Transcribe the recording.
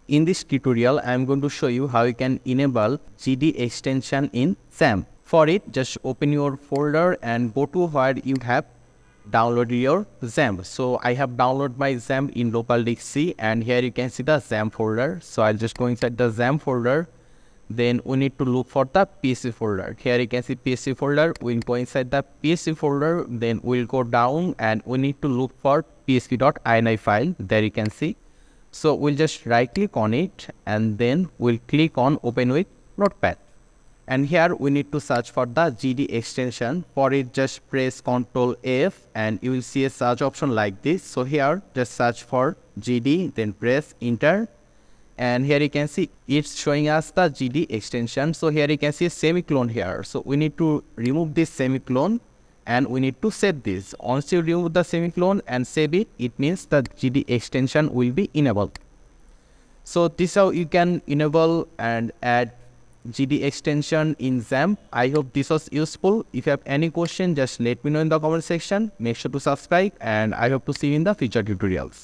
In this tutorial, I am going to show you how you can enable GD extension in XAMPP. For it, just open your folder and go to where you have downloaded your XAMPP. So I have downloaded my XAMPP in local disk C, and here you can see the XAMPP folder. So I'll just go inside the XAMPP folder. Then we need to look for the PSC folder. Here you can see PSC folder. We'll go inside the PSC folder. Then we'll go down and we need to look for psc.ini file. There you can see. So we'll just right click on it and then we'll click on open with notepad. And here we need to search for the GD extension. For it, just press Ctrl F and you will see a search option like this. So here just search for GD, then press enter. And here you can see it's showing us the GD extension. So here you can see a semicolon here. So we need to remove this semicolon and we need to save this. Once you remove the semicolon and save it, it means the GD extension will be enabled. So this is how you can enable and add GD extension in XAMPP. I hope this was useful. If you have any question, just let me know in the comment section. Make sure to subscribe and I hope to see you in the future tutorials.